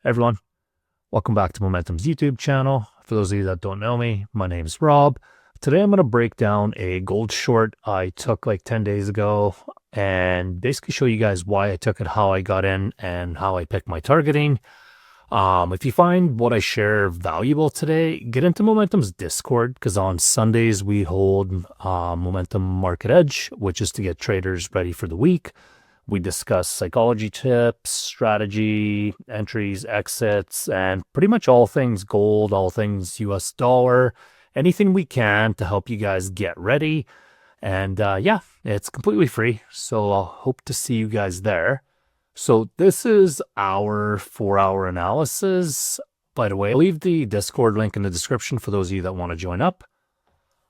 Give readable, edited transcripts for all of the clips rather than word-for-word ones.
Hey everyone, welcome back to Momentum's YouTube channel. For those of you that don't know me, my name is Rob. Today I'm going to break down a gold short I took like 10 days ago and basically show you guys why I took it, how I got in, and how I picked my targeting. If you find what I share valuable today, get into Momentum's Discord, because on Sundays we hold Momentum Market Edge, which is to get traders ready for the week. We discuss psychology tips, strategy, entries, exits, and pretty much all things gold, all things US dollar, anything we can to help you guys get ready. And yeah, it's completely free. So I'll hope to see you guys there. So this is our 4-hour analysis. By the way, I'll leave the Discord link in the description for those of you that want to join up.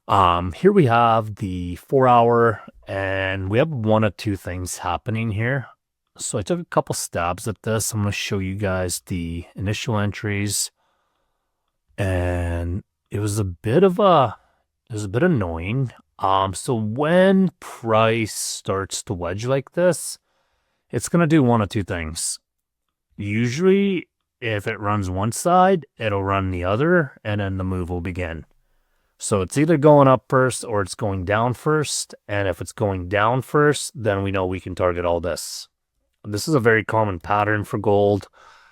Here we have the 4-hour, and we have one of two things happening here. So I took a couple stabs at this. I'm going to show you guys the initial entries, and it was a bit annoying. So when price starts to wedge like this, it's going to do one of two things. Usually, if it runs one side, it'll run the other, and then the move will begin. So it's either going up first or it's going down first. And if it's going down first, then we know we can target all this. This is a very common pattern for gold.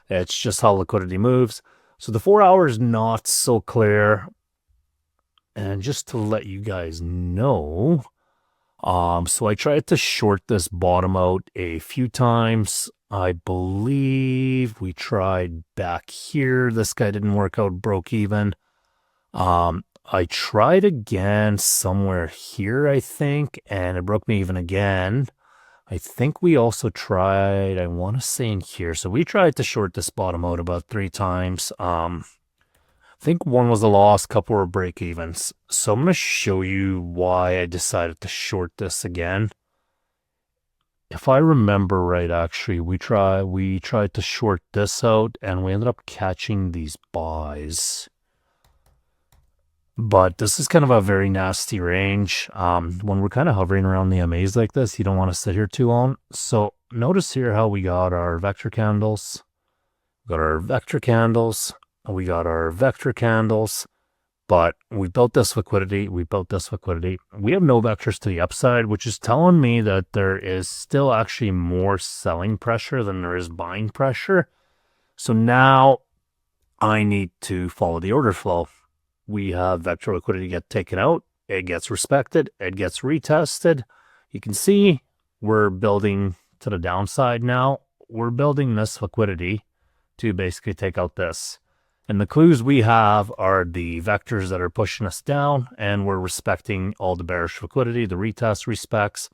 It's just how liquidity moves. So the 4-hour is not so clear. And just to let you guys know, so I tried to short this bottom out a few times. I believe we tried back here. This guy didn't work out, broke even. I tried again somewhere here, I think, and it broke me even again. I think we also tried, I want to say in here. So we tried to short this bottom out about 3 times. I think one was a loss, couple were break evens. So I'm going to show you why I decided to short this again. If I remember right, actually, we tried to short this out and we ended up catching these buys. But this is kind of a very nasty range. When we're kind of hovering around the MAs like this, you don't want to sit here too long. So notice here how we got our vector candles. We got our vector candles. We got our vector candles. But we built this liquidity. We built this liquidity. We have no vectors to the upside, which is telling me that there is still actually more selling pressure than there is buying pressure. So now I need to follow the order flow. We have vector liquidity get taken out. It gets respected. It gets retested. You can see we're building to the downside now. We're building this liquidity to basically take out this. And the clues we have are the vectors that are pushing us down, and we're respecting all the bearish liquidity. The retest respects.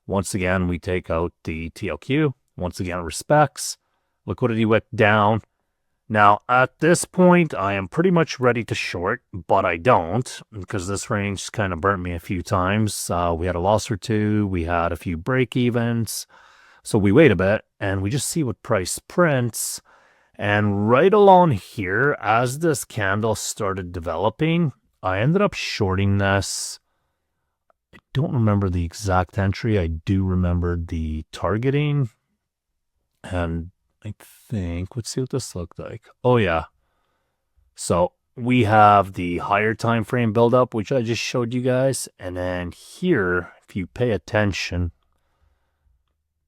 Once again, we take out the TLQ. Once again, it respects. Liquidity wick down. Now, at this point, I am pretty much ready to short, but I don't, because this range kind of burnt me a few times. We had a loss or two. We had a few break evens. So we wait a bit, and we just see what price prints. And right along here, as this candle started developing, I ended up shorting this. I don't remember the exact entry. I do remember the targeting. And I think, let's see what this looked like. Oh yeah. So we have the higher time frame buildup, which I just showed you guys. And then here, if you pay attention,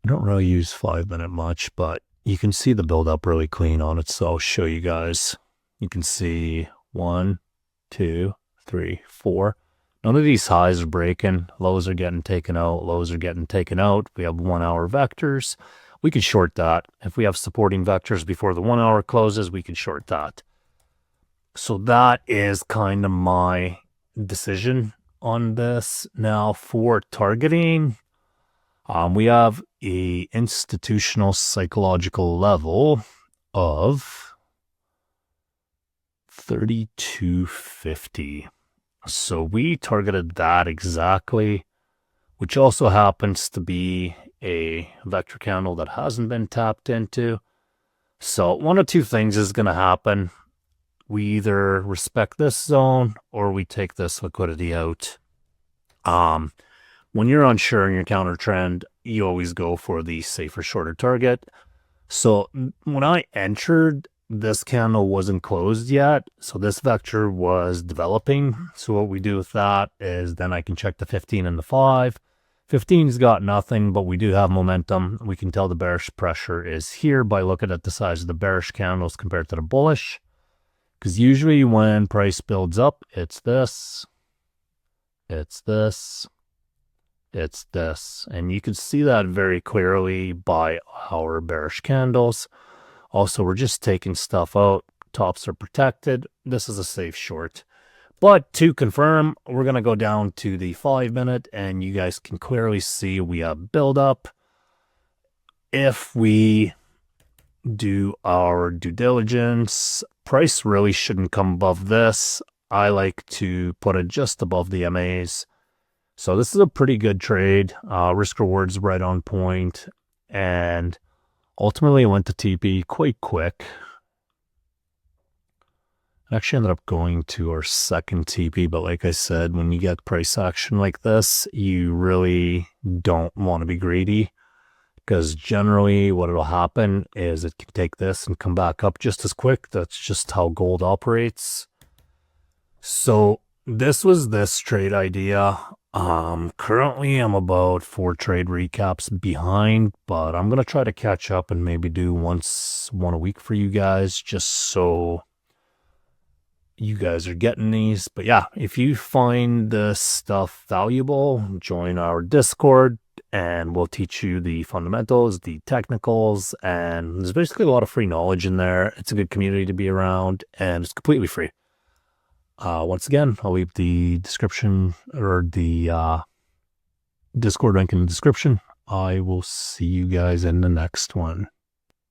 I don't really use 5-minute much, but you can see the buildup really clean on it. So I'll show you guys. You can see 1, 2, 3, 4. None of these highs are breaking. Lows are getting taken out. Lows are getting taken out. We have 1-hour vectors. We can short that. If we have supporting vectors before the 1-hour closes, we can short that. So that is kind of my decision on this. Now for targeting, we have a institutional psychological level of 3250. So we targeted that exactly, which also happens to be a vector candle that hasn't been tapped into. So one of two things is going to happen. We either respect this zone or we take this liquidity out. When you're unsure in your counter trend, you always go for the safer, shorter target. So when I entered, this candle wasn't closed yet, so this vector was developing. So what we do with that is then I can check the 15 and the 5. 15's got nothing, but we do have momentum. We can tell the bearish pressure is here by looking at the size of the bearish candles compared to the bullish. Because usually when price builds up, it's this, it's this, it's this. And you can see that very clearly by our bearish candles. Also, we're just taking stuff out. Tops are protected. This is a safe short. But to confirm, we're going to go down to the 5 minute, and you guys can clearly see we have buildup. If we do our due diligence, price really shouldn't come above this. I like to put it just above the MAs. So this is a pretty good trade. Risk reward's right on point, and ultimately, I went to TP quite quick. I actually ended up going to our second TP, but like I said, when you get price action like this, you really don't want to be greedy, because generally what will happen is it can take this and come back up just as quick. That's just how gold operates. So this was this trade idea. Currently I'm about 4 trade recaps behind, but I'm going to try to catch up and maybe do one a week for you guys, just so you guys are getting these. But yeah, if you find this stuff valuable, join our Discord and we'll teach you the fundamentals, the technicals, and there's basically a lot of free knowledge in there. It's a good community to be around, and it's completely free. Once again, I'll leave the description or the Discord link in the description. I will see you guys in the next one.